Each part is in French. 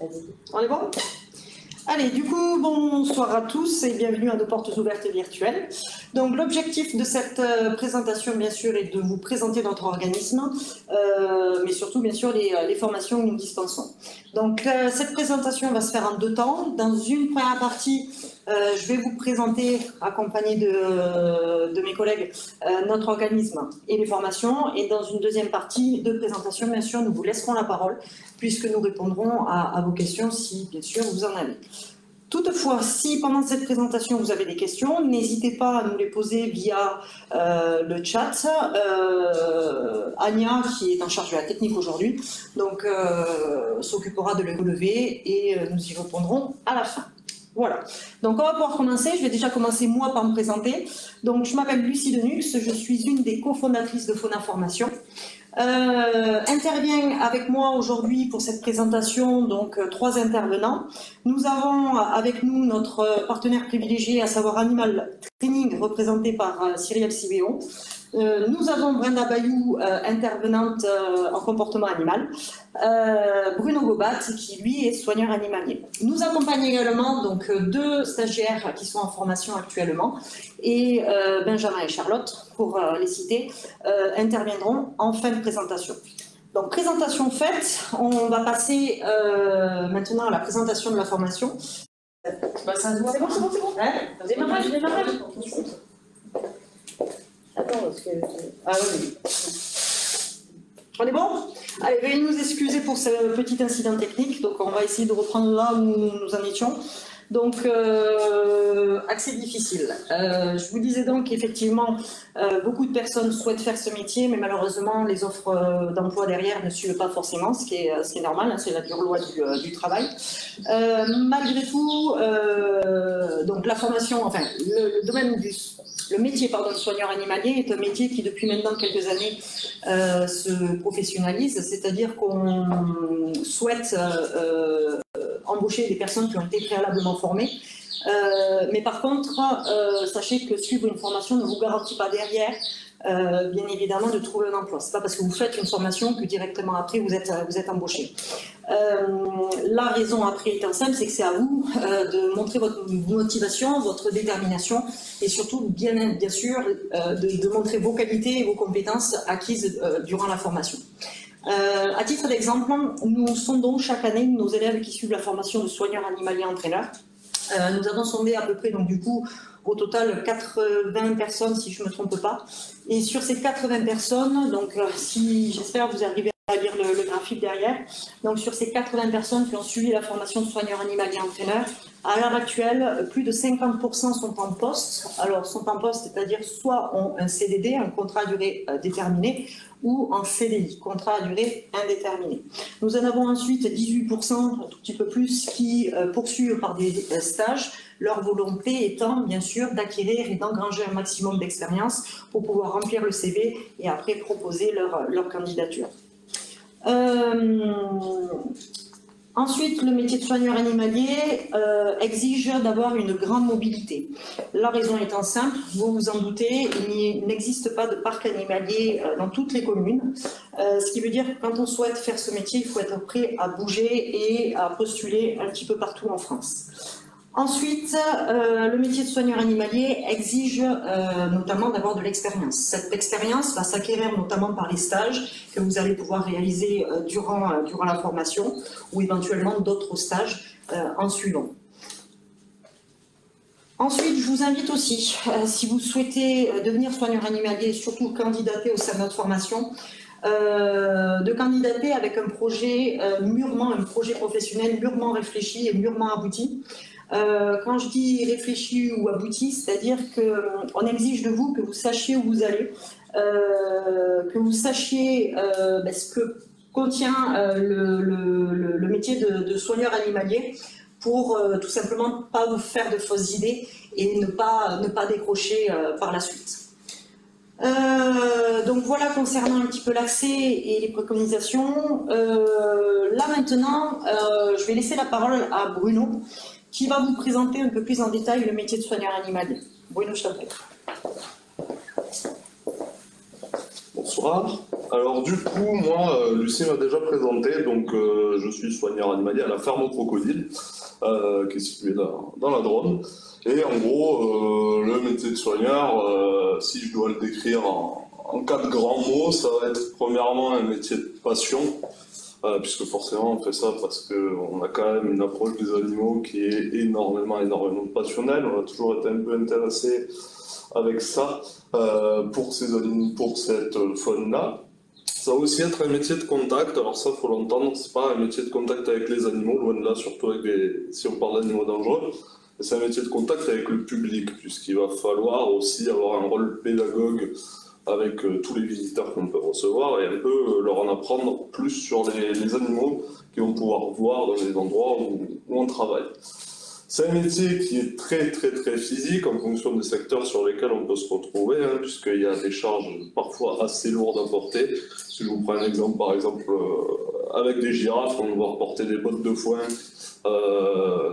On est bon? Allez, du coup, bonsoir à tous et bienvenue à nos portes ouvertes virtuelles. Donc, l'objectif de cette présentation, bien sûr, est de vous présenter notre organisme, mais surtout, bien sûr, les formations que nous dispensons. Donc, cette présentation va se faire en deux temps. Dans une première partie, je vais vous présenter, accompagné de mes collègues, notre organisme et les formations. Et dans une deuxième partie de présentation, bien sûr, nous vous laisserons la parole, puisque nous répondrons à vos questions si, bien sûr, vous en avez. Toutefois, si pendant cette présentation vous avez des questions, n'hésitez pas à nous les poser via le chat. Anya, qui est en charge de la technique aujourd'hui, donc s'occupera de les relever et nous y répondrons à la fin. Voilà, donc on va pouvoir commencer. Je vais déjà commencer moi par me présenter. Donc je m'appelle Lucie Denux, je suis une des cofondatrices de Fauna Formation. Intervient avec moi aujourd'hui pour cette présentation donc trois intervenants. Nous avons avec nous notre partenaire privilégié, à savoir Animal Training, représenté par Cyrielle Sibéon. Nous avons Brenda Bayou, intervenante en comportement animal, Bruno Gobat, qui lui est soigneur animalier. Nous accompagnons également donc deux stagiaires qui sont en formation actuellement, et Benjamin et Charlotte, pour les citer, interviendront en fin de présentation. Donc présentation faite, on va passer maintenant à la présentation de la formation. Bah, c'est bon. Hein, Démarrage. Attends, parce que... Ah oui. On est bon? Allez, veuillez nous excuser pour ce petit incident technique. Donc, on va essayer de reprendre là où nous en étions. Donc, accès difficile. Je vous disais donc qu'effectivement, beaucoup de personnes souhaitent faire ce métier, mais malheureusement, les offres d'emploi derrière ne suivent pas forcément, ce qui est normal, hein, c'est la dure loi du travail. Malgré tout, donc la formation, enfin, le domaine le métier de soigneur animalier est un métier qui, depuis maintenant quelques années, se professionnalise, c'est-à-dire qu'on souhaite embaucher des personnes qui ont été préalablement formées. Mais par contre, sachez que suivre une formation ne vous garantit pas derrière, bien évidemment, de trouver un emploi. C'est pas parce que vous faites une formation que directement après vous êtes embauché. La raison après étant simple, c'est que c'est à vous de montrer votre motivation, votre détermination et surtout, bien sûr, de montrer vos qualités et vos compétences acquises durant la formation. À titre d'exemple, nous sondons chaque année nos élèves qui suivent la formation de soigneur animalier entraîneur. Nous avons sondé à peu près, donc du coup, au total 80 personnes, si je ne me trompe pas. Et sur ces 80 personnes, donc si j'espère vous arrivez à lire le graphique derrière, donc sur ces 80 personnes qui ont suivi la formation de soigneur animalier entraîneur, à l'heure actuelle, plus de 50% sont en poste. Alors, sont en poste, c'est-à-dire soit ont un CDD, un contrat à durée déterminée, ou en CDI, contrat à durée indéterminée. Nous en avons ensuite 18%, un tout petit peu plus, qui poursuivent par des stages, leur volonté étant bien sûr d'acquérir et d'engranger un maximum d'expérience pour pouvoir remplir le CV et après proposer leur candidature. Ensuite, le métier de soigneur animalier exige d'avoir une grande mobilité. La raison étant simple, vous vous en doutez, il n'existe pas de parc animalier dans toutes les communes. Ce qui veut dire que quand on souhaite faire ce métier, il faut être prêt à bouger et à postuler un petit peu partout en France. Ensuite, le métier de soigneur animalier exige notamment d'avoir de l'expérience. Cette expérience va s'acquérir notamment par les stages que vous allez pouvoir réaliser durant la formation ou éventuellement d'autres stages en suivant. Ensuite, je vous invite aussi, si vous souhaitez devenir soigneur animalier et surtout candidater au sein de notre formation, de candidater avec un projet un projet professionnel mûrement réfléchi et mûrement abouti. Quand je dis réfléchi ou abouti, c'est-à-dire qu'on exige de vous que vous sachiez où vous allez, que vous sachiez ce que contient le métier de soigneur animalier pour tout simplement pas vous faire de fausses idées et ne pas décrocher par la suite. Donc voilà concernant un petit peu l'accès et les préconisations. Là maintenant, je vais laisser la parole à Bruno qui va vous présenter un peu plus en détail le métier de soigneur animalier. Bruno, je t'en prie. Bonsoir. Alors du coup, moi, Lucie m'a déjà présenté, donc je suis soigneur animalier à la ferme aux crocodiles, qui est située dans la Drôme. Et en gros, le métier de soigneur, si je dois le décrire en 4 grands mots, ça va être premièrement un métier de passion, puisque forcément on fait ça parce qu'on a quand même une approche des animaux qui est énormément passionnelle. On a toujours été un peu intéressé avec ça pour cette faune-là. Ça va aussi être un métier de contact, alors ça faut l'entendre, c'est pas un métier de contact avec les animaux, loin de là, surtout si on parle d'animaux dangereux, mais c'est un métier de contact avec le public, puisqu'il va falloir aussi avoir un rôle pédagogue avec tous les visiteurs qu'on peut recevoir et un peu leur en apprendre plus sur les animaux qu'ils vont pouvoir voir dans les endroits où on travaille. C'est un métier qui est très physique en fonction des secteurs sur lesquels on peut se retrouver, puisqu'il y a des charges parfois assez lourdes à porter. Si je vous prends un exemple, par exemple, avec des girafes, on va devoir porter des bottes de foin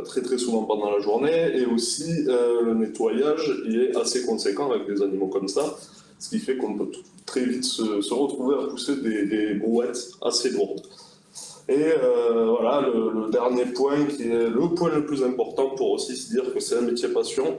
très souvent pendant la journée, et aussi le nettoyage il est assez conséquent avec des animaux comme ça, ce qui fait qu'on peut très vite se retrouver à pousser des brouettes assez lourdes. Et voilà, le dernier point, qui est le point le plus important pour aussi se dire que c'est un métier passion,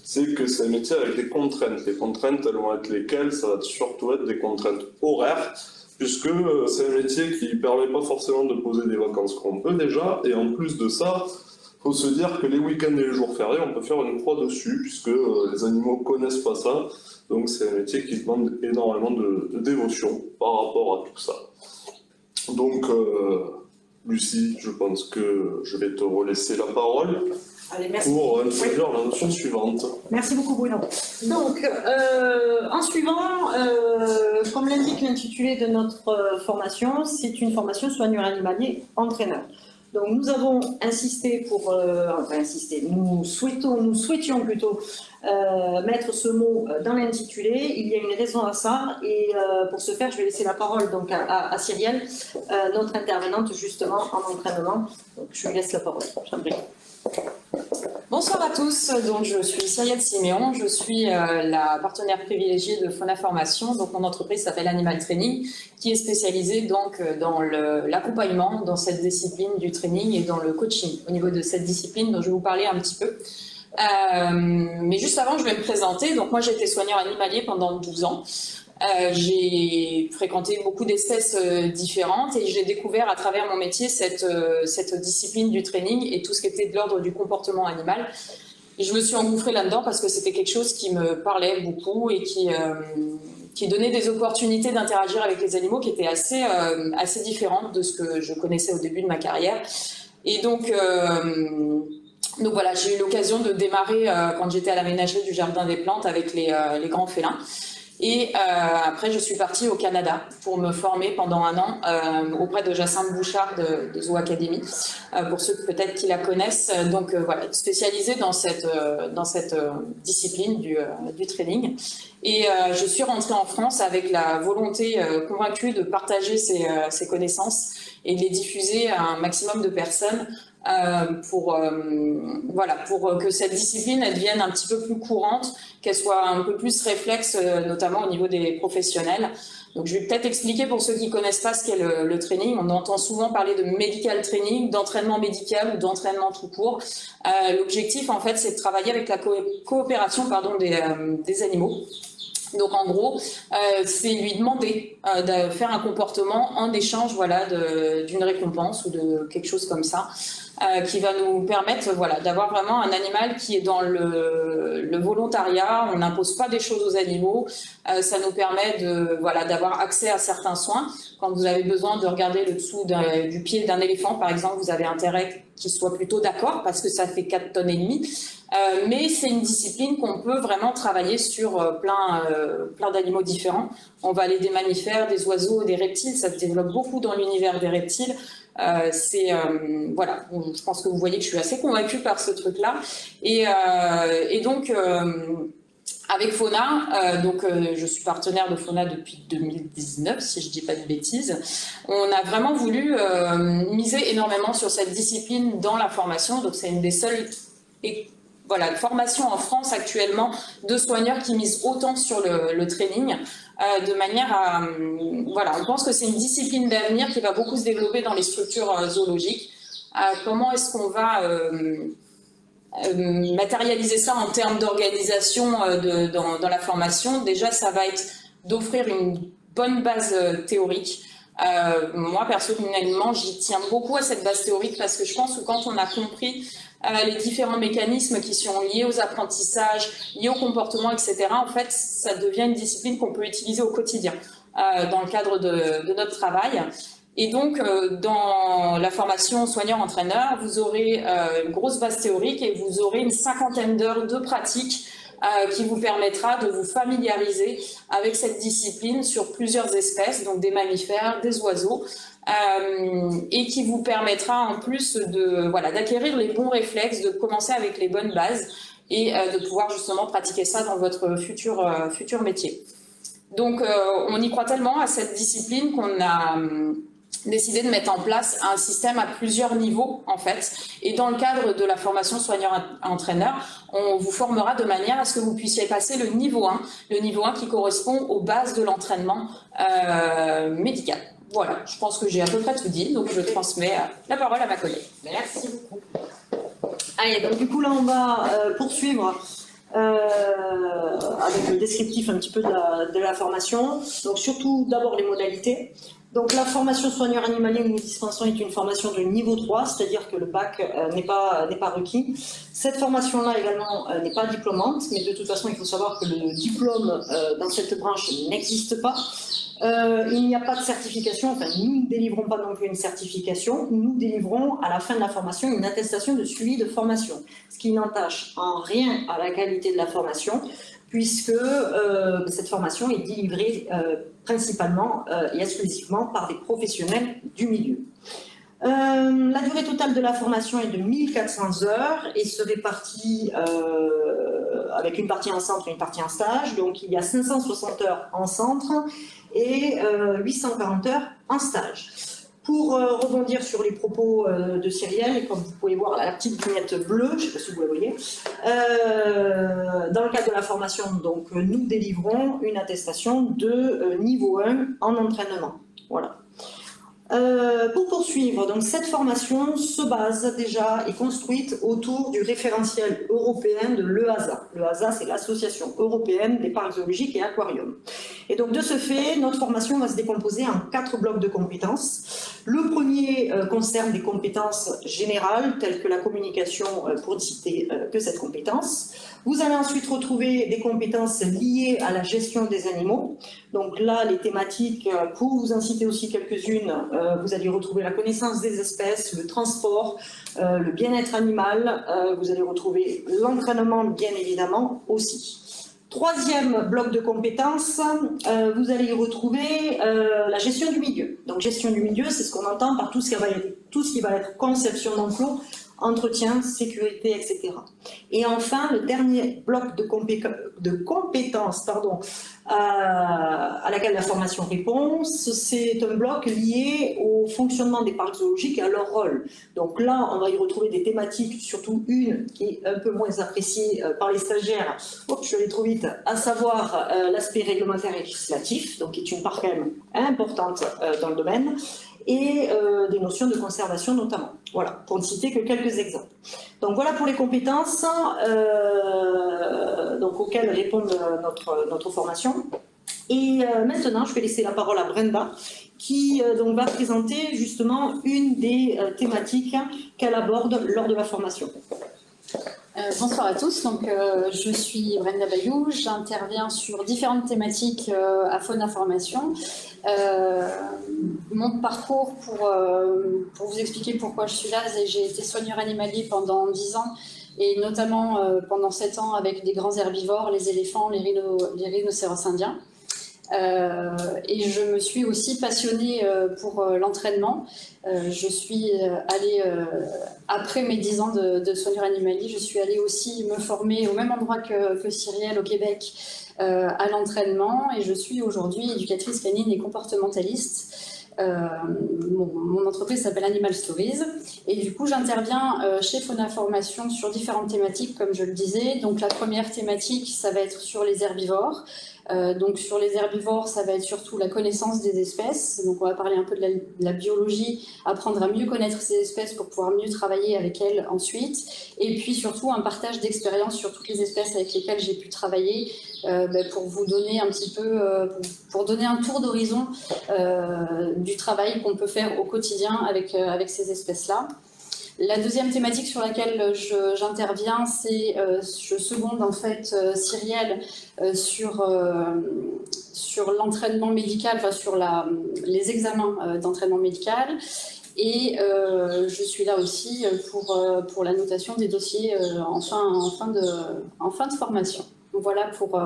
c'est que c'est un métier avec des contraintes. Les contraintes, elles vont être lesquelles? Ça va surtout être des contraintes horaires, puisque c'est un métier qui ne permet pas forcément de poser des vacances qu'on peut déjà, et en plus de ça, il faut se dire que les week-ends et les jours fériés, on peut faire une croix dessus, puisque les animaux ne connaissent pas ça, donc c'est un métier qui demande énormément de dévotion par rapport à tout ça. Donc, Lucie, je pense que je vais te relaisser la parole. Allez, merci. Pour introduire la notion suivante. Merci beaucoup, Bruno. Donc, en suivant, comme l'indique l'intitulé de notre formation, c'est une formation soigneur animalier entraîneur. Donc, nous avons insisté nous souhaitions plutôt mettre ce mot dans l'intitulé. Il y a une raison à ça, et pour ce faire, je vais laisser la parole donc à Cyrielle, notre intervenante justement en entraînement. Donc, je lui laisse la parole. J'en prie. Bonsoir à tous, donc je suis Cyrielle Siméon, je suis la partenaire privilégiée de Fauna Formation. Donc mon entreprise s'appelle Animal Training, qui est spécialisée donc dans l'accompagnement dans cette discipline du training et dans le coaching au niveau de cette discipline dont je vais vous parler un petit peu. Mais juste avant, je vais me présenter. Donc moi j'ai été soigneur animalier pendant 12 ans. J'ai fréquenté beaucoup d'espèces différentes et j'ai découvert à travers mon métier cette discipline du training et tout ce qui était de l'ordre du comportement animal. Et je me suis engouffrée là-dedans parce que c'était quelque chose qui me parlait beaucoup et qui donnait des opportunités d'interagir avec les animaux qui étaient assez différentes de ce que je connaissais au début de ma carrière. Et donc voilà, j'ai eu l'occasion de démarrer quand j'étais à la ménagerie du Jardin des Plantes avec les grands félins. Et après, je suis partie au Canada pour me former pendant 1 an auprès de Jacinthe Bouchard de Zoo Academy, pour ceux peut-être qui la connaissent. Donc voilà, spécialisée dans cette discipline du training. Et je suis rentrée en France avec la volonté convaincue de partager ces connaissances et de les diffuser à un maximum de personnes. Pour que cette discipline elle devienne un petit peu plus courante, qu'elle soit un peu plus réflexe, notamment au niveau des professionnels. Donc je vais peut-être expliquer pour ceux qui ne connaissent pas ce qu'est le training. On entend souvent parler de medical training, d'entraînement médical ou d'entraînement tout court. L'objectif en fait c'est de travailler avec la coopération des animaux. Donc en gros, c'est lui demander de faire un comportement en échange d'une récompense ou de quelque chose comme ça, qui va nous permettre d'avoir vraiment un animal qui est dans le volontariat. On n'impose pas des choses aux animaux. Ça nous permet d'avoir accès à certains soins. Quand vous avez besoin de regarder le dessous du pied d'un éléphant, par exemple, vous avez intérêt qu'il soit plutôt d'accord parce que ça fait 4,5 tonnes. Mais c'est une discipline qu'on peut vraiment travailler sur plein d'animaux différents. On va aller des mammifères, des oiseaux, des reptiles. Ça se développe beaucoup dans l'univers des reptiles. Je pense que vous voyez que je suis assez convaincue par ce truc-là. Et donc, avec Fauna, je suis partenaire de Fauna depuis 2019, si je ne dis pas de bêtises. On a vraiment voulu miser énormément sur cette discipline dans la formation. Donc, c'est une des seules formations en France actuellement de soigneurs qui misent autant sur le training. de manière à... voilà, on pense que c'est une discipline d'avenir qui va beaucoup se développer dans les structures zoologiques. Comment est-ce qu'on va matérialiser ça en termes d'organisation dans la formation? Déjà, ça va être d'offrir une bonne base théorique. Moi, personnellement, j'y tiens beaucoup à cette base théorique parce que je pense que quand on a compris les différents mécanismes qui sont liés aux apprentissages, liés au comportement, etc., en fait, ça devient une discipline qu'on peut utiliser au quotidien dans le cadre de notre travail. Et donc, dans la formation soignant-entraîneur, vous aurez une grosse base théorique et vous aurez une 50aine d'heures de pratique qui vous permettra de vous familiariser avec cette discipline sur plusieurs espèces, donc des mammifères, des oiseaux, et qui vous permettra en plus d'acquérir les bons réflexes, de commencer avec les bonnes bases et de pouvoir justement pratiquer ça dans votre futur métier. Donc, on y croit tellement à cette discipline qu'on a décidé de mettre en place un système à plusieurs niveaux en fait, et dans le cadre de la formation soignant-entraîneur, on vous formera de manière à ce que vous puissiez passer le niveau 1 qui correspond aux bases de l'entraînement médical. Voilà, je pense que j'ai à peu près tout dit, donc je transmets la parole à ma collègue. Merci beaucoup. Allez, donc du coup là on va poursuivre avec le descriptif un petit peu de la formation. Donc surtout d'abord les modalités. Donc la formation soigneur animalier que nous dispensons est une formation de niveau 3, c'est-à-dire que le bac n'est pas requis. Cette formation-là également n'est pas diplômante, mais de toute façon il faut savoir que le diplôme dans cette branche n'existe pas. Il n'y a pas de certification, enfin nous ne délivrons pas non plus une certification, nous délivrons à la fin de la formation une attestation de suivi de formation, ce qui n'entache en rien à la qualité de la formation, puisque cette formation est délivrée principalement et exclusivement par des professionnels du milieu. La durée totale de la formation est de 1400 heures et se répartit avec une partie en centre et une partie en stage. Donc il y a 560 heures en centre et 840 heures en stage. Pour rebondir sur les propos de Cyrielle, et comme vous pouvez voir la petite vignette bleue, je ne sais pas si vous la voyez, dans le cadre de la formation, donc, nous délivrons une attestation de niveau 1 en entraînement. Voilà. Pour poursuivre, donc cette formation se base déjà et construite autour du référentiel européen de l'EASA. L'EASA, c'est l'Association européenne des parcs zoologiques et aquariums. Et donc de ce fait, notre formation va se décomposer en 4 blocs de compétences. Le premier concerne des compétences générales, telles que la communication, pour ne citer que cette compétence. Vous allez ensuite retrouver des compétences liées à la gestion des animaux. Donc là, les thématiques, pour vous en citer aussi quelques-unes, vous allez retrouver la connaissance des espèces, le transport, le bien-être animal, vous allez retrouver l'entraînement bien évidemment aussi. Troisième bloc de compétences, vous allez y retrouver la gestion du milieu. Donc gestion du milieu, c'est ce qu'on entend par tout ce qui va être conception d'enclos, entretien, sécurité, etc. Et enfin, le dernier bloc de compétences à laquelle la formation répond, c'est un bloc lié au fonctionnement des parcs zoologiques et à leur rôle. Donc là, on va y retrouver des thématiques, surtout une qui est un peu moins appréciée par les stagiaires, je suis allée trop vite, à savoir l'aspect réglementaire et législatif, donc qui est une part quand même importante dans le domaine, et des notions de conservation notamment. Voilà, pour ne citer que quelques exemples. Donc voilà pour les compétences auxquelles répond notre formation. Et maintenant, je vais laisser la parole à Brenda, qui donc va présenter justement une des thématiques qu'elle aborde lors de la formation. Bonsoir à tous, donc, je suis Brenda Bayou, j'interviens sur différentes thématiques à Fauna Formation. Mon parcours, pour vous expliquer pourquoi je suis là, j'ai été soigneur animalier pendant 10 ans et notamment pendant 7 ans avec des grands herbivores, les éléphants, les rhinocéros indiens. Et je me suis aussi passionnée pour l'entraînement. Je suis allée, après mes 10 ans de soigneur animalier, je suis allée aussi me former au même endroit que Cyrielle au Québec à l'entraînement, et je suis aujourd'hui éducatrice canine et comportementaliste. Mon entreprise s'appelle Animal Stories et du coup j'interviens chez Fauna Formation sur différentes thématiques comme je le disais. Donc la première thématique, ça va être sur les herbivores. Donc sur les herbivores, ça va être surtout la connaissance des espèces. Donc on va parler un peu de la biologie, apprendre à mieux connaître ces espèces pour pouvoir mieux travailler avec elles ensuite. Et puis surtout un partage d'expérience sur toutes les espèces avec lesquelles j'ai pu travailler, pour vous donner un petit peu, pour donner un tour d'horizon du travail qu'on peut faire au quotidien avec ces espèces-là. La deuxième thématique sur laquelle j'interviens, c'est je seconde en fait Cyrielle sur l'entraînement médical, enfin sur les examens d'entraînement médical. Et je suis là aussi pour la notation des dossiers en fin de formation. Voilà pour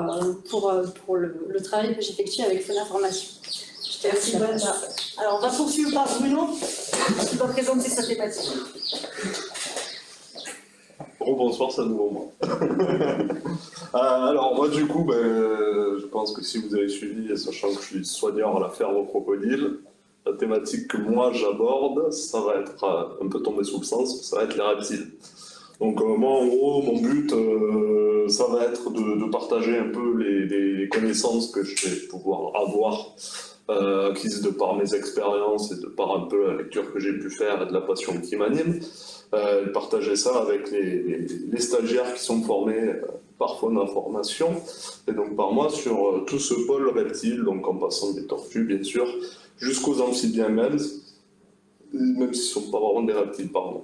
le travail que j'effectue avec Fauna Formation. Merci Brenda. Alors on va poursuivre par Bruno qui va présenter sa thématique. Bonsoir, c'est à nouveau moi. Alors moi du coup, je pense que si vous avez suivi, et sachant que je suis soigneur à la ferme au crocodile, la thématique que moi j'aborde, ça va être un peu tombé sous le sens, ça va être les reptiles. Donc moi en gros, mon but, ça va être de partager un peu les connaissances que je vais pouvoir avoir, acquises de par mes expériences et de par un peu la lecture que j'ai pu faire et de la passion qui m'anime, partager ça avec les stagiaires qui sont formés par Fauna Formation et donc par moi sur tout ce pôle reptile, donc en passant des tortues bien sûr, jusqu'aux amphibiens même s'ils ne sont pas vraiment des reptiles, pardon.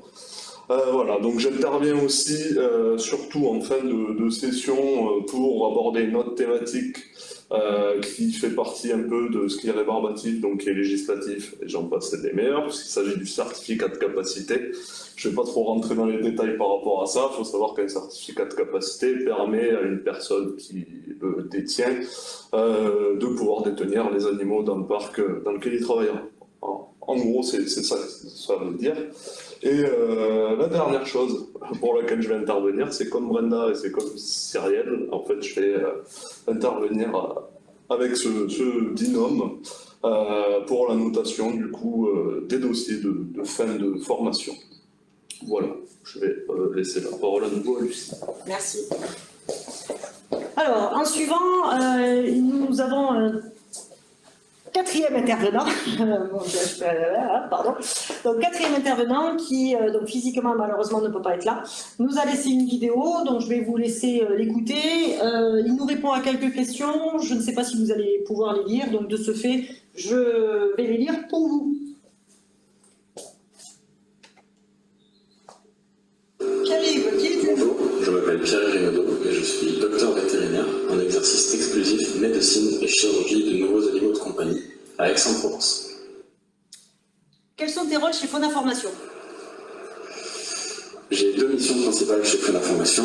Voilà, donc j'interviens aussi surtout en fin de session pour aborder une autre thématique qui fait partie un peu de ce qui est rébarbatif, donc qui est législatif, et j'en passe des meilleurs, puisqu'il s'agit du certificat de capacité. Je ne vais pas trop rentrer dans les détails par rapport à ça, il faut savoir qu'un certificat de capacité permet à une personne qui le détient de pouvoir détenir les animaux dans le parc dans lequel il travaillera. En gros, c'est ça que ça veut dire. Et la dernière chose pour laquelle je vais intervenir, c'est comme Brenda et c'est comme Cyrielle. En fait, je vais intervenir avec ce binôme pour la notation du coup des dossiers de fin de formation. Voilà, je vais laisser la parole à nouveau à Lucie. Merci. Alors, en suivant, nous avons un quatrième intervenant, pardon. Donc quatrième intervenant qui donc physiquement malheureusement ne peut pas être là, nous a laissé une vidéo, donc je vais vous laisser l'écouter. Il nous répond à quelques questions, je ne sais pas si vous allez pouvoir les lire, donc de ce fait, je vais les lire pour vous. Pierre-Yves, qui es-tu? Bonjour, je m'appelle Pierre Renaudot et je suis docteur vétérinaire en exercice exclusif médecine et chirurgie de nouveaux animaux de compagnie à Aix-en-Provence. Quels sont tes rôles chez Fauna Formation? J'ai deux missions principales chez Fauna Formation.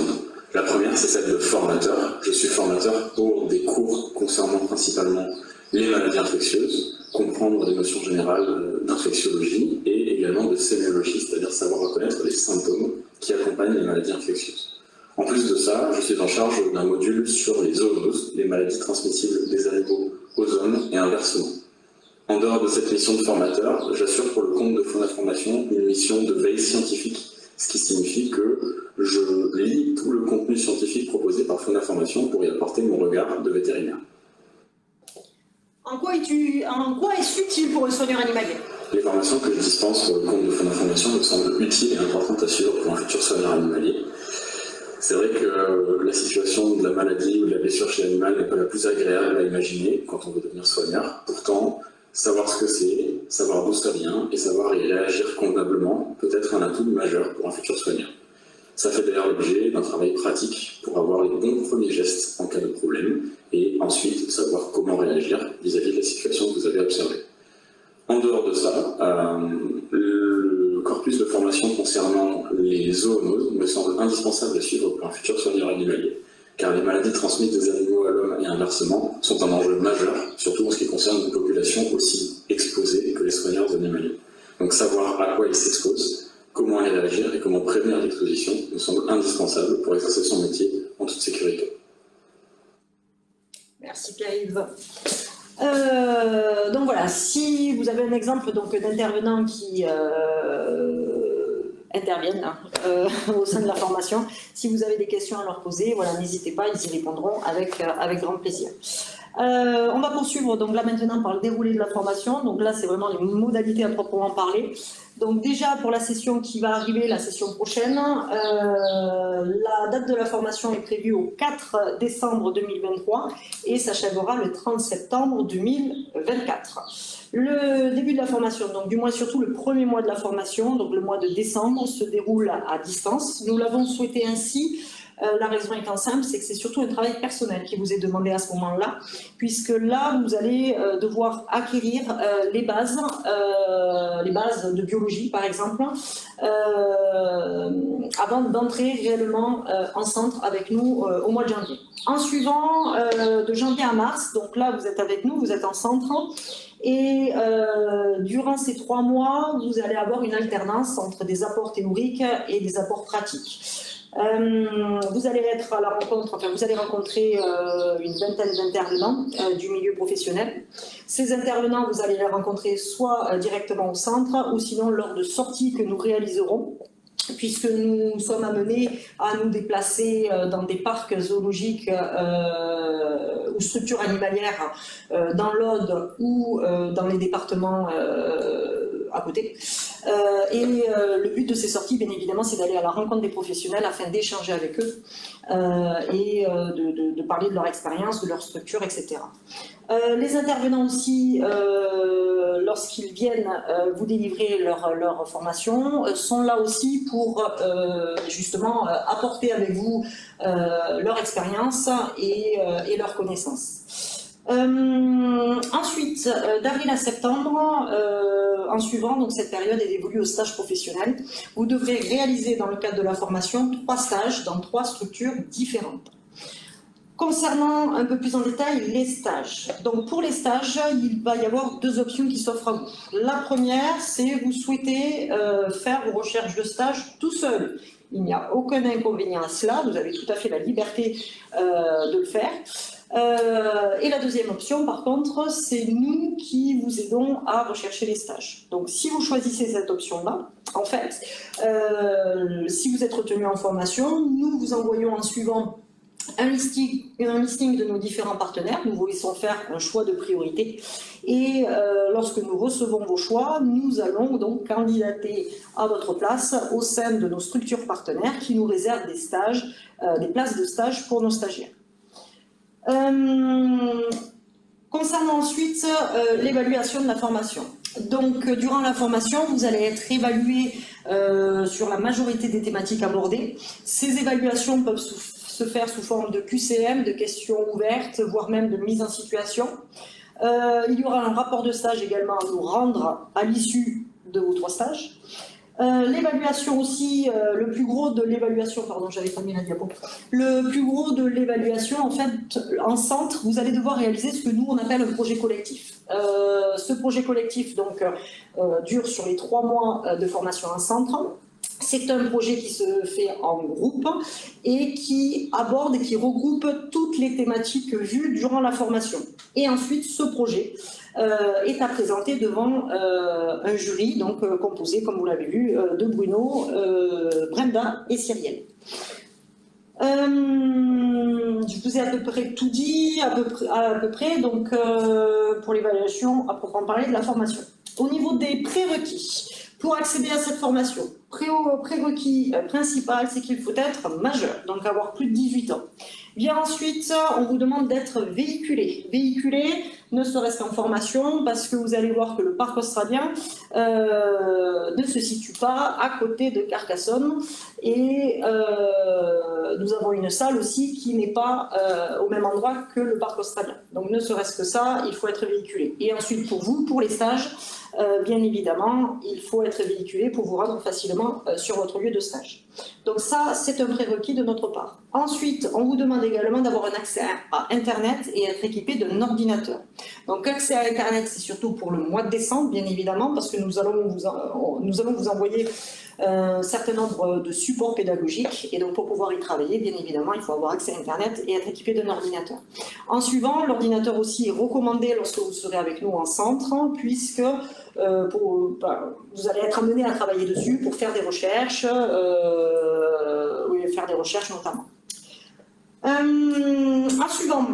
La première, c'est celle de formateur. Je suis formateur pour des cours concernant principalement les maladies infectieuses, comprendre des notions générales d'infectiologie et également de sémiologie, c'est-à-dire savoir reconnaître les symptômes qui accompagnent les maladies infectieuses. En plus de ça, je suis en charge d'un module sur les zoonoses, les maladies transmissibles des animaux aux hommes et inversement. En dehors de cette mission de formateur, j'assure pour le compte de Fauna Formation une mission de veille scientifique, ce qui signifie que je lis tout le contenu scientifique proposé par Fauna Formation pour y apporter mon regard de vétérinaire. En quoi est-ce utile pour un soigneur animalier? Les formations que je dispense pour le compte de Fauna Formation me semblent utiles et importantes à suivre pour un futur soigneur animalier. C'est vrai que la situation de la maladie ou de la blessure chez l'animal n'est pas la plus agréable à imaginer quand on veut devenir soigneur. Pourtant, savoir ce que c'est, savoir d'où ça vient et savoir y réagir convenablement peut être un atout majeur pour un futur soigneur. Ça fait d'ailleurs l'objet d'un travail pratique pour avoir les bons premiers gestes en cas de problème et ensuite savoir comment réagir vis-à-vis de la situation que vous avez observée. En dehors de ça, le corpus de formation concernant les zoonoses me semble indispensable à suivre pour un futur soigneur animalier, car les maladies transmises des animaux à l'homme et inversement sont un enjeu majeur, surtout en ce qui concerne une population aussi exposée que les soigneurs animaliers. Donc savoir à quoi ils s'exposent, comment y réagir et comment prévenir l'exposition me semble indispensable pour exercer son métier en toute sécurité. Merci Pierre-Yves. Donc voilà, si vous avez un exemple d'intervenants qui interviennent au sein de la formation, si vous avez des questions à leur poser, voilà, n'hésitez pas, ils y répondront avec grand plaisir. On va poursuivre donc là maintenant par le déroulé de la formation. Donc là, c'est vraiment les modalités à proprement parler. Donc déjà pour la session qui va arriver, la session prochaine, la date de la formation est prévue au 4 décembre 2023 et s'achèvera le 30 septembre 2024. Le début de la formation, donc du moins surtout le premier mois de la formation, donc le mois de décembre, se déroule à distance. Nous l'avons souhaité ainsi. La raison étant simple, c'est que c'est surtout un travail personnel qui vous est demandé à ce moment-là, puisque là, vous allez devoir acquérir les bases de biologie, par exemple, avant d'entrer réellement en centre avec nous au mois de janvier. En suivant, de janvier à mars, donc là, vous êtes avec nous, vous êtes en centre, et durant ces 3 mois, vous allez avoir une alternance entre des apports théoriques et des apports pratiques. Vous allez être à la rencontre, enfin vous allez rencontrer une vingtaine d'intervenants du milieu professionnel. Ces intervenants, vous allez les rencontrer soit directement au centre ou sinon lors de sorties que nous réaliserons, puisque nous sommes amenés à nous déplacer dans des parcs zoologiques ou structures animalières dans l'Aude ou dans les départements à côté. Le but de ces sorties, bien évidemment, c'est d'aller à la rencontre des professionnels afin d'échanger avec eux et de parler de leur expérience, de leur structure, etc. Les intervenants aussi, lorsqu'ils viennent vous délivrer leur formation, sont là aussi pour justement apporter avec vous leur expérience et leurs connaissances. Ensuite, d'avril à septembre, en suivant donc cette période est dévolue au stage professionnel, vous devrez réaliser dans le cadre de la formation 3 stages dans 3 structures différentes. Concernant un peu plus en détail les stages, donc pour les stages, il va y avoir 2 options qui s'offrent à vous. La première, c'est vous souhaitez faire vos recherches de stage tout seul. Il n'y a aucun inconvénient à cela, vous avez tout à fait la liberté de le faire. Et la deuxième option, par contre, c'est nous qui vous aidons à rechercher les stages. Donc, si vous choisissez cette option-là, en fait, si vous êtes retenu en formation, nous vous envoyons en suivant un listing de nos différents partenaires. Nous vous laissons faire un choix de priorité. Et lorsque nous recevons vos choix, nous allons donc candidater à votre place au sein de nos structures partenaires qui nous réservent des stages, des places de stage pour nos stagiaires. Concernant ensuite l'évaluation de la formation. Donc, durant la formation, vous allez être évalué sur la majorité des thématiques abordées. Ces évaluations peuvent se faire sous forme de QCM, de questions ouvertes, voire même de mise en situation. Il y aura un rapport de stage également à nous rendre à l'issue de vos 3 stages. L'évaluation aussi, le plus gros de l'évaluation, pardon, j'avais pas mis la diapo. Le plus gros de l'évaluation, en fait, en centre, vous allez devoir réaliser ce que nous on appelle un projet collectif. Ce projet collectif donc dure sur les 3 mois de formation en centre. C'est un projet qui se fait en groupe et qui aborde et qui regroupe toutes les thématiques vues durant la formation. Et ensuite, ce projet est à présenter devant un jury donc, composé, comme vous l'avez vu, de Bruno, Brenda et Cyrielle. Je vous ai à peu près tout dit, à peu près donc, pour l'évaluation à proprement parler de la formation. Au niveau des prérequis, pour accéder à cette formation, prérequis principal, c'est qu'il faut être majeur, donc avoir plus de 18 ans. Bien ensuite, on vous demande d'être véhiculé. Véhiculé, ne serait-ce qu'en formation, parce que vous allez voir que le parc australien ne se situe pas à côté de Carcassonne. Et nous avons une salle aussi qui n'est pas au même endroit que le parc australien. Donc ne serait-ce que ça, il faut être véhiculé. Et ensuite, pour vous, pour les stages, bien évidemment, il faut être véhiculé pour vous rendre facilement sur votre lieu de stage. Donc ça, c'est un prérequis de notre part. Ensuite, on vous demande également d'avoir un accès à Internet et être équipé d'un ordinateur. Donc accès à Internet, c'est surtout pour le mois de décembre, bien évidemment, parce que nous allons vous envoyer un certain nombre de supports pédagogiques. Et donc pour pouvoir y travailler, bien évidemment, il faut avoir accès à Internet et être équipé d'un ordinateur. En suivant, l'ordinateur aussi est recommandé lorsque vous serez avec nous en centre, puisque vous allez être amené à travailler dessus pour faire des recherches, notamment. En suivant,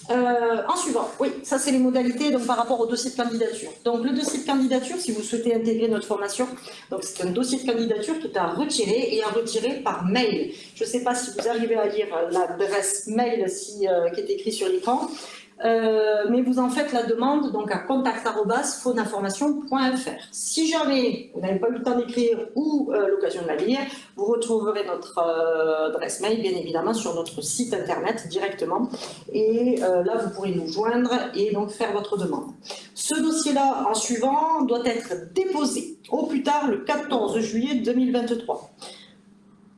En suivant, oui, ça c'est les modalités donc, par rapport au dossier de candidature. Donc le dossier de candidature, si vous souhaitez intégrer notre formation, donc c'est un dossier de candidature qui est à retirer et à retirer par mail. Je ne sais pas si vous arrivez à lire l'adresse mail qui est écrite sur l'écran, mais vous en faites la demande donc à contact@fauneformation.fr. Si jamais vous n'avez pas eu le temps d'écrire ou l'occasion de la lire, vous retrouverez notre adresse mail bien évidemment sur notre site internet directement et là vous pourrez nous joindre et donc faire votre demande. Ce dossier-là en suivant doit être déposé au plus tard le 14 juillet 2023.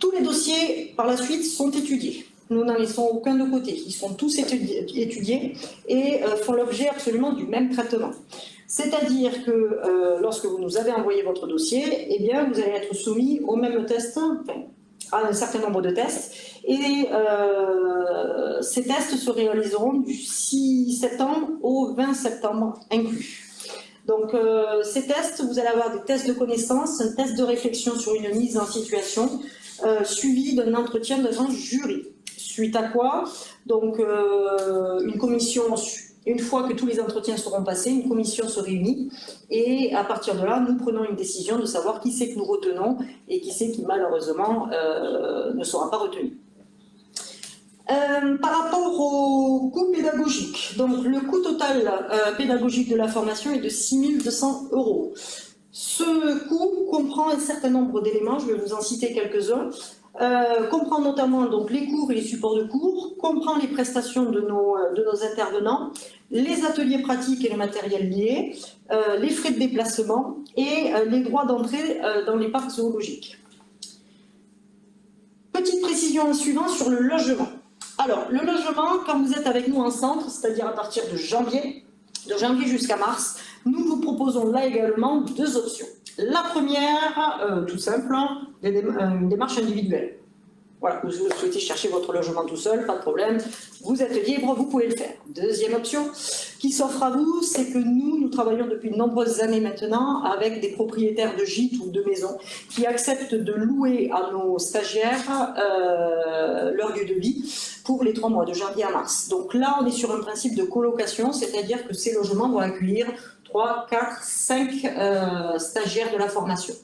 Tous les dossiers par la suite sont étudiés. Nous n'en laissons aucun de côté. Ils sont tous étudiés et font l'objet absolument du même traitement. C'est-à-dire que lorsque vous nous avez envoyé votre dossier, eh bien, vous allez être soumis au même test, enfin, à un certain nombre de tests. Et ces tests se réaliseront du 6 septembre au 20 septembre inclus. Donc, ces tests, vous allez avoir des tests de connaissances, un test de réflexion sur une mise en situation, suivi d'un entretien devant jury. Suite à quoi, donc, une commission, une fois que tous les entretiens seront passés, une commission se réunit et à partir de là, nous prenons une décision de savoir qui c'est que nous retenons et qui c'est qui malheureusement ne sera pas retenu. Par rapport au coût pédagogique, donc le coût total pédagogique de la formation est de 6 200 €. Ce coût comprend un certain nombre d'éléments, je vais vous en citer quelques-uns. Comprend notamment donc, les cours et les supports de cours, comprend les prestations de nos intervenants, les ateliers pratiques et le matériel lié, les frais de déplacement et les droits d'entrée dans les parcs zoologiques. Petite précision en suivant sur le logement. Alors, le logement, quand vous êtes avec nous en centre, c'est-à-dire à partir de janvier jusqu'à mars, nous vous proposons là également deux options. La première, tout simple, une démarche individuelle. Voilà, vous souhaitez chercher votre logement tout seul, pas de problème, vous êtes libre, vous pouvez le faire. Deuxième option qui s'offre à vous, c'est que nous travaillons depuis de nombreuses années maintenant avec des propriétaires de gîtes ou de maisons qui acceptent de louer à nos stagiaires leur lieu de vie pour les 3 mois, de janvier à mars. Donc là, on est sur un principe de colocation, c'est-à-dire que ces logements vont accueillir 3, 4, 5 stagiaires de la formation.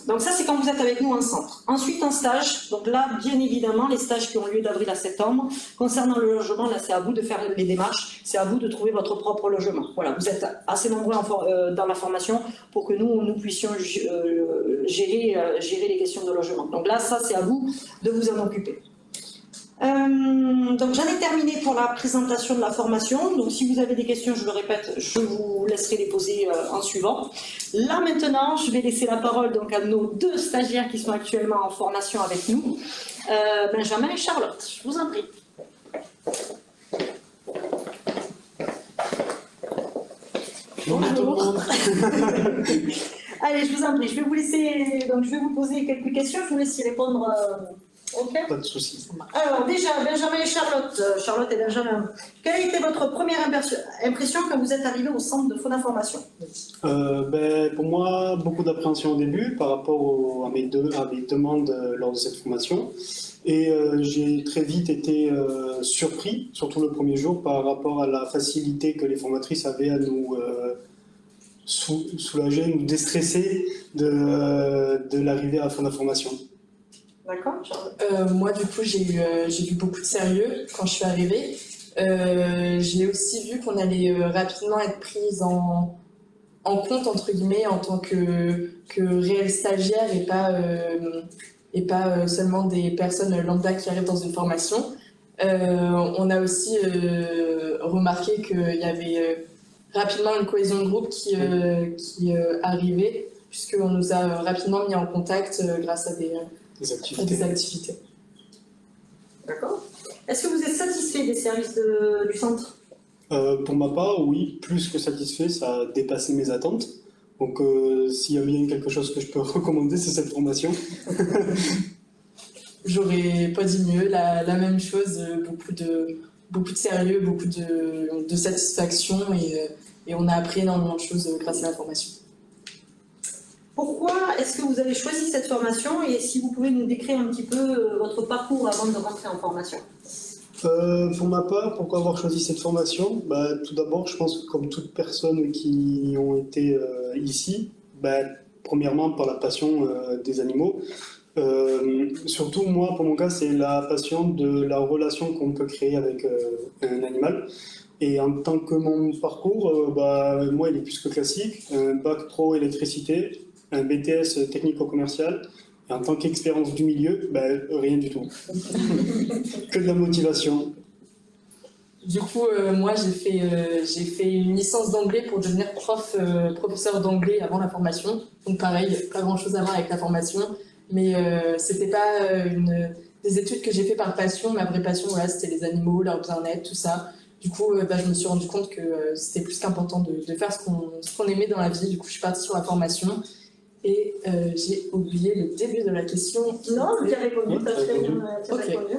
Donc ça, c'est quand vous êtes avec nous en centre. Ensuite, en stage, donc là, bien évidemment, les stages qui ont lieu d'avril à septembre. Concernant le logement, là, c'est à vous de faire les démarches, c'est à vous de trouver votre propre logement. Voilà, vous êtes assez nombreux dans la formation pour que nous puissions gérer les questions de logement. Donc là, ça, c'est à vous de vous en occuper. Donc j'en ai terminé pour la présentation de la formation. Donc si vous avez des questions, je le répète, je vous laisserai les poser en suivant. Là maintenant, je vais laisser la parole donc à nos 2 stagiaires qui sont actuellement en formation avec nous, Benjamin et Charlotte. Je vous en prie. Bonjour. Allez, je vous en prie. Je vais vous laisser. Donc je vais vous poser quelques questions. Je vous laisse y répondre. Ok. Pas de souci. Alors déjà, Benjamin et Charlotte, Charlotte et Benjamin, quelle a été votre première impression quand vous êtes arrivés au centre de Fauneformation? Pour moi, beaucoup d'appréhension au début par rapport à mes demandes lors de cette formation. Et j'ai très vite été surpris, surtout le premier jour, par rapport à la facilité que les formatrices avaient à nous soulager, nous déstresser de l'arrivée à Fauneformation. D'accord. Moi, du coup, j'ai vu beaucoup de sérieux quand je suis arrivée. J'ai aussi vu qu'on allait rapidement être prise en compte, entre guillemets, en tant que réel stagiaire et pas seulement des personnes lambda qui arrivent dans une formation. On a aussi remarqué qu'il y avait rapidement une cohésion de groupe qui arrivait, puisqu'on nous a rapidement mis en contact grâce à des activités. D'accord. Est-ce que vous êtes satisfait des services du centre? Pour ma part, oui, plus que satisfait, ça a dépassé mes attentes. Donc s'il y a bien quelque chose que je peux recommander, c'est cette formation. J'aurais pas dit mieux, la même chose, beaucoup de sérieux, beaucoup de satisfaction et on a appris énormément de choses grâce à la formation. Pourquoi est-ce que vous avez choisi cette formation et si vous pouvez nous décrire un petit peu votre parcours avant de rentrer en formation? Pour ma part, pourquoi avoir choisi cette formation? Tout d'abord, je pense que comme toute personne qui ont été ici, premièrement par la passion des animaux. Surtout, moi, pour mon cas, c'est la passion de la relation qu'on peut créer avec un animal. Et en tant que mon parcours, moi, il est plus que classique. Un bac pro électricité, un BTS technico-commercial. Et en tant qu'expérience du milieu, rien du tout. Que de la motivation. Du coup, moi, j'ai fait une licence d'anglais pour devenir professeur d'anglais avant la formation. Donc pareil, pas grand-chose à voir avec la formation. Mais c'était pas des études que j'ai fait par passion. Ma vraie passion, voilà, c'était les animaux, leur bien-être, tout ça. Du coup, je me suis rendu compte que c'était plus qu'important de faire ce qu'on aimait dans la vie. Du coup, je suis partie sur la formation. Et j'ai oublié le début de la question. Non, tu as répondu, tu as très bien répondu.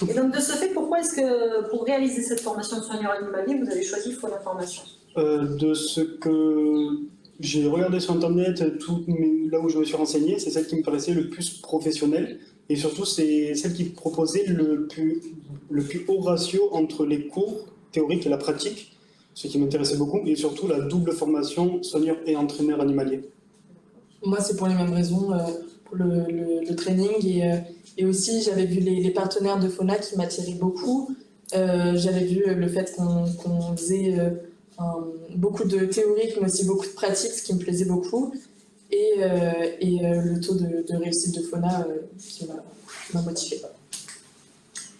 Et donc, de ce fait, pourquoi est-ce que pour réaliser cette formation de soigneur animalier, vous avez choisi Fauna Formation? De ce que j'ai regardé sur Internet, là où je me suis renseigné, c'est celle qui me paraissait le plus professionnelle. Et surtout, c'est celle qui proposait le plus haut ratio entre les cours théoriques et la pratique, ce qui m'intéressait beaucoup, et surtout la double formation soigneur et entraîneur animalier. Moi, c'est pour les mêmes raisons, pour le training et aussi j'avais vu les partenaires de Fauna qui m'attiraient beaucoup. J'avais vu le fait qu'on faisait beaucoup de théorie, mais aussi beaucoup de pratique, ce qui me plaisait beaucoup. Et le taux de réussite de Fauna qui m'a motivée.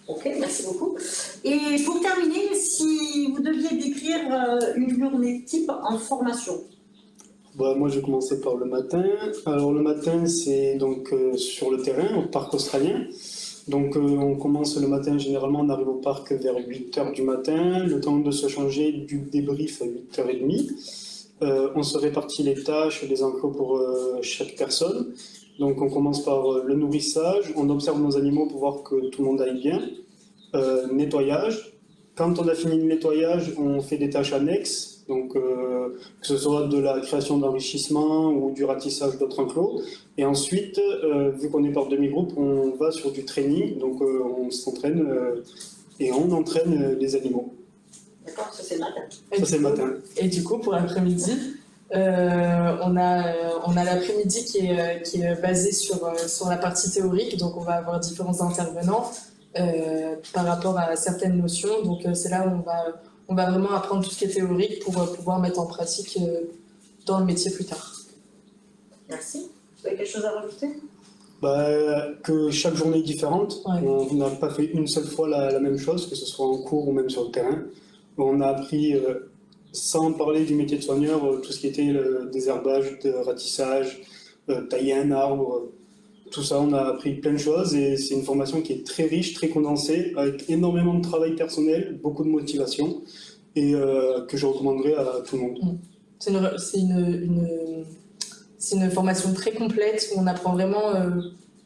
Ok, merci beaucoup. Et pour terminer, si vous deviez décrire une journée type en formation? Moi, je vais commencer par le matin. Alors, le matin, c'est donc sur le terrain, au parc australien. Donc, on commence le matin, généralement, on arrive au parc vers 8h du matin. Le temps de se changer du débrief à 8h30. On se répartit les tâches, les enclos pour chaque personne. Donc, on commence par le nourrissage. On observe nos animaux pour voir que tout le monde aille bien. Nettoyage. Quand on a fini le nettoyage, on fait des tâches annexes. Donc, que ce soit de la création d'enrichissement ou du ratissage d'autres enclos. Et ensuite, vu qu'on est par demi-groupe, on va sur du training. Donc, on s'entraîne et on entraîne les animaux. D'accord, ça c'est le matin. Ça c'est le matin. Et du coup, pour l'après-midi, on a l'après-midi qui est basé sur la partie théorique. Donc, on va avoir différents intervenants par rapport à certaines notions. Donc, c'est là où on va vraiment apprendre tout ce qui est théorique pour pouvoir mettre en pratique dans le métier plus tard. Merci. Vous avez quelque chose à rajouter? Que chaque journée est différente. Ouais. On n'a pas fait une seule fois la même chose, que ce soit en cours ou même sur le terrain. On a appris, sans parler du métier de soigneur, tout ce qui était le désherbage, de ratissage, tailler un arbre. Tout ça, on a appris plein de choses et c'est une formation qui est très riche, très condensée, avec énormément de travail personnel, beaucoup de motivation et que je recommanderais à tout le monde. C'est une formation très complète où on apprend vraiment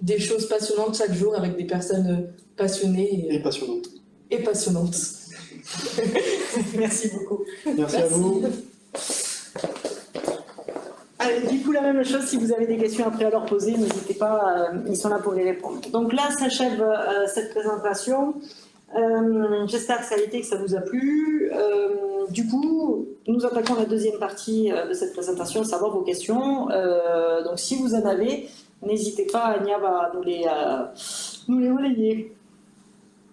des choses passionnantes chaque jour avec des personnes passionnées Et passionnante. Et passionnantes. Merci beaucoup. Merci à vous. Allez, du coup, la même chose, si vous avez des questions après à leur poser, n'hésitez pas, ils sont là pour les répondre. Donc là, s'achève cette présentation. J'espère que ça a été, que ça vous a plu. Du coup, nous attaquons la deuxième partie de cette présentation, savoir vos questions. Donc si vous en avez, n'hésitez pas, Ania va nous les relayer.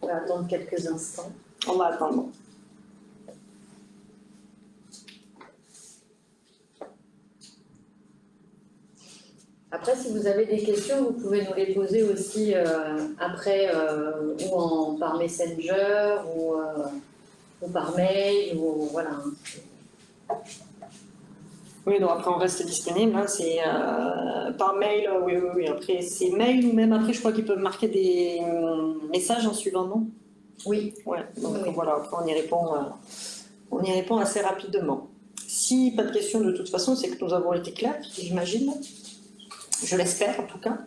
On va attendre quelques instants. On va attendre. Après, si vous avez des questions, vous pouvez nous les poser aussi après, ou par Messenger, ou par mail, ou voilà. Oui, donc après on reste disponible, hein, c'est par mail, oui, après c'est mail ou même après je crois qu'ils peuvent marquer des messages en suivant, non? Oui. Ouais, donc Oui. voilà, après on y répond assez rapidement. Si pas de questions de toute façon, c'est que nous avons été clairs, j'imagine. Je l'espère en tout cas.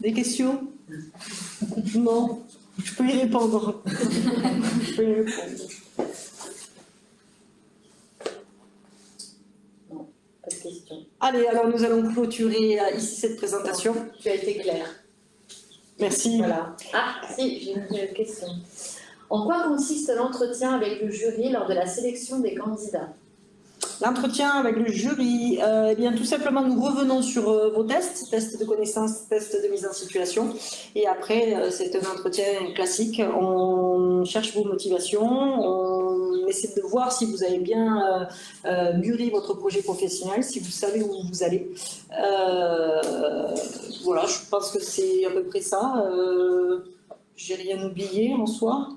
Des questions? Non, je peux y répondre. Je peux y répondre. Non, pas de questions. Allez, alors nous allons clôturer ici cette présentation. Tu as été clair. Merci. Voilà. Ah, si, j'ai une question. En quoi consiste l'entretien avec le jury lors de la sélection des candidats? L'entretien avec le jury, eh bien, tout simplement, nous revenons sur vos tests, tests de connaissances, tests de mise en situation. Et après, c'est un entretien classique. On cherche vos motivations, on essaie de voir si vous avez bien mûri votre projet professionnel, si vous savez où vous allez. Voilà, je pense que c'est à peu près ça. J'ai rien oublié en soi.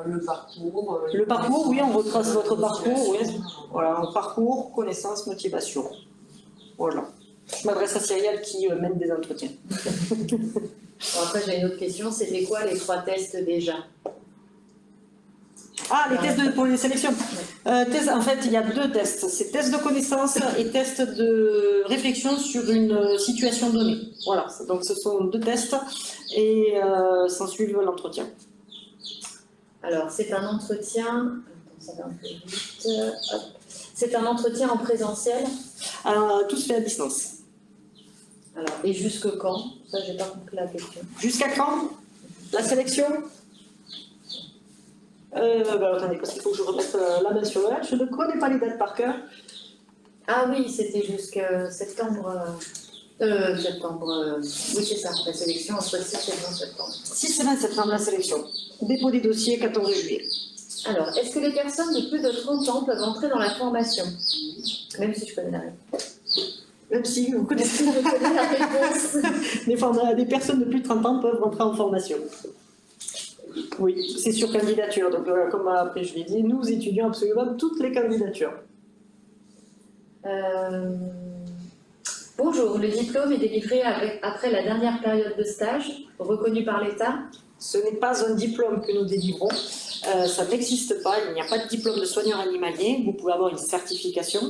Le parcours. Le parcours, oui, on retrace votre parcours. Oui. Voilà, un parcours, connaissances, motivation. Voilà. Je m'adresse à Cyrielle qui mène des entretiens. Bon, après, j'ai une autre question. C'était quoi les 3 tests déjà? Ah, les tests pour les sélections. En fait, il y a 2 tests. C'est test de connaissances et test de réflexion sur une situation donnée. Voilà. Donc, ce sont 2 tests et s'ensuit l'entretien. Alors, c'est un entretien. Attends, ça va un peu vite. Hop. C'est un entretien en présentiel. Tout se fait à distance. Alors, et jusque quand? Ça, j'ai pas compris la question. Jusqu'à quand la sélection? Attendez, parce qu'il faut que je remette la main sur le là. Je ne connais pas les dates par cœur. Ah oui, c'était jusqu'à septembre. Oui, c'est ça, la sélection entre 6 et 20 septembre. 6 et 20 septembre, la sélection. Dépôt des dossiers, 14 juillet. Alors, est-ce que les personnes de plus de 30 ans peuvent entrer dans la formation? Même si je connais la réponse. Même si vous connaissez Je connais la réponse. des personnes de plus de 30 ans peuvent rentrer en formation. Oui, c'est sur candidature. Donc, comme après je l'ai dit, nous étudions absolument toutes les candidatures. Bonjour, le diplôme est délivré après la dernière période de stage, reconnue par l'État. Ce n'est pas un diplôme que nous délivrons, ça n'existe pas, il n'y a pas de diplôme de soigneur animalier, vous pouvez avoir une certification,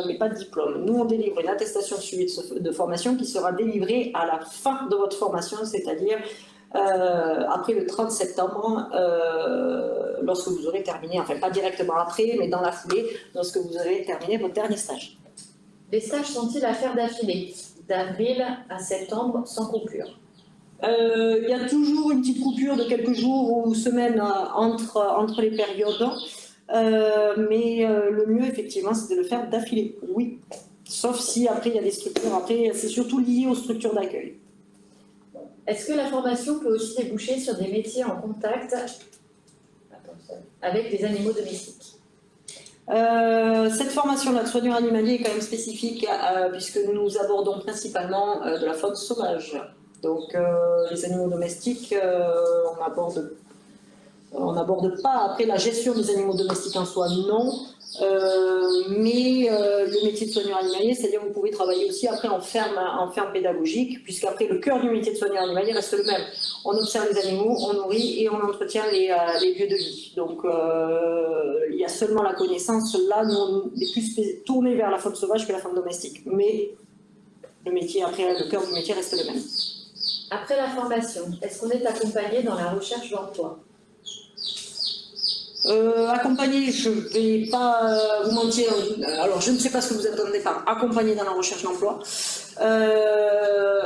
mais pas de diplôme. Nous, on délivre une attestation de suivi de formation qui sera délivrée à la fin de votre formation, c'est-à-dire après le 30 septembre, lorsque vous aurez terminé, enfin pas directement après, mais dans la foulée, lorsque vous aurez terminé votre dernier stage. Les stages sont-ils à faire d'affilée, d'avril à septembre, sans coupure? Il y a toujours une petite coupure de quelques jours ou semaines entre les périodes, mais le mieux, effectivement, c'est de le faire d'affilée, oui. Sauf si, après, il y a des structures, après, c'est surtout lié aux structures d'accueil. Est-ce que la formation peut aussi déboucher sur des métiers en contact avec des animaux domestiques? Cette formation-là de soigneur animalier est quand même spécifique puisque nous abordons principalement de la faune sauvage. Donc les animaux domestiques, on n'aborde pas après la gestion des animaux domestiques en soi, non. Mais le métier de soigneur animalier, c'est-à-dire que vous pouvez travailler aussi après en ferme pédagogique, puisqu'après le cœur du métier de soigneur animalier reste le même. On observe les animaux, on nourrit et on entretient les lieux de vie. Donc il y a seulement la connaissance, là nous on est plus tourné vers la faune sauvage que la faune domestique. Mais le métier, après le cœur du métier reste le même. Après la formation, est-ce qu'on est accompagné dans la recherche d'emploi? Accompagner, je ne vais pas vous mentir, alors je ne sais pas ce que vous attendez par accompagner dans la recherche d'emploi.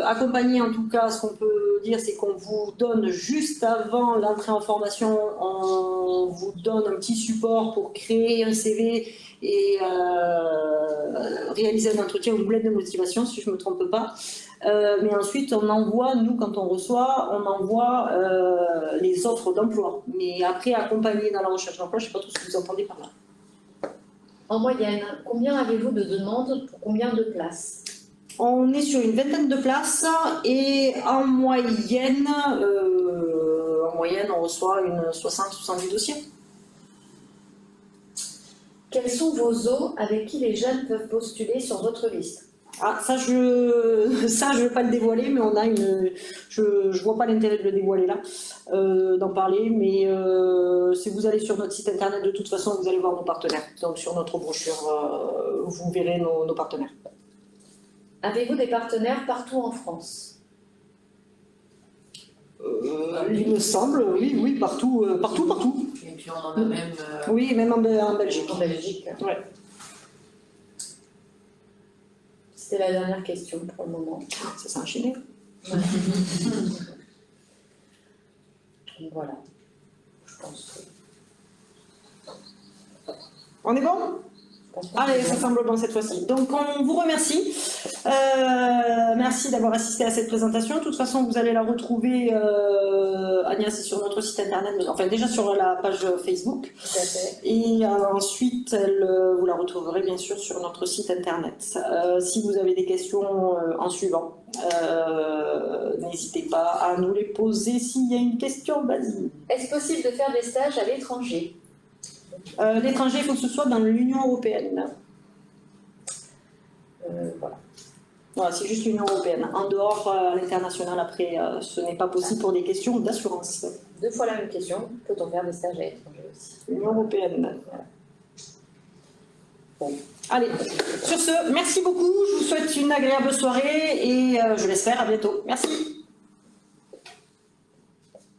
Accompagner, en tout cas, ce qu'on peut dire, c'est qu'on vous donne juste avant l'entrée en formation, on vous donne un petit support pour créer un CV et réaliser un entretien ou une lettre de motivation, si je ne me trompe pas. Mais ensuite, on envoie, nous, quand on reçoit, on envoie les offres d'emploi. Mais après, accompagner dans la recherche d'emploi, je ne sais pas tout ce que vous entendez par là. En moyenne, combien avez-vous de demandes pour combien de places? On est sur une vingtaine de places et en moyenne, on reçoit une 60-70 dossiers. Quels sont vos eaux avec qui les jeunes peuvent postuler sur votre liste? Ah, ça je ne vais pas le dévoiler, mais on a je vois pas l'intérêt de le dévoiler là, d'en parler, mais si vous allez sur notre site internet, de toute façon, vous allez voir nos partenaires. Donc sur notre brochure, vous verrez nos partenaires. Avez-vous des partenaires partout en France? Il me semble, oui, partout. Et puis on en a même... Oui, même en Belgique. En Belgique. Ouais. C'était la dernière question pour le moment. Ça s'est enchaîné. Voilà. Je pense que... On est bon? Allez, ça semble bon cette fois-ci. Donc, on vous remercie. Merci d'avoir assisté à cette présentation. De toute façon, vous allez la retrouver, Agnès, sur notre site internet, enfin déjà sur la page Facebook. Tout à fait. Et ensuite, vous la retrouverez bien sûr sur notre site internet. Si vous avez des questions en suivant, n'hésitez pas à nous les poser. S'il y a une question, vas-y. Est-ce possible de faire des stages à l'étranger? L'étranger, il faut que ce soit dans l'Union européenne. Voilà. Voilà, c'est juste l'Union européenne. En dehors, à l'international, après, ce n'est pas possible pour des questions d'assurance. 2 fois la même question. Peut-on faire des stages à l'étranger aussi? L'Union européenne. Voilà. Bon. Allez, sur ce, merci beaucoup. Je vous souhaite une agréable soirée et je l'espère à bientôt. Merci.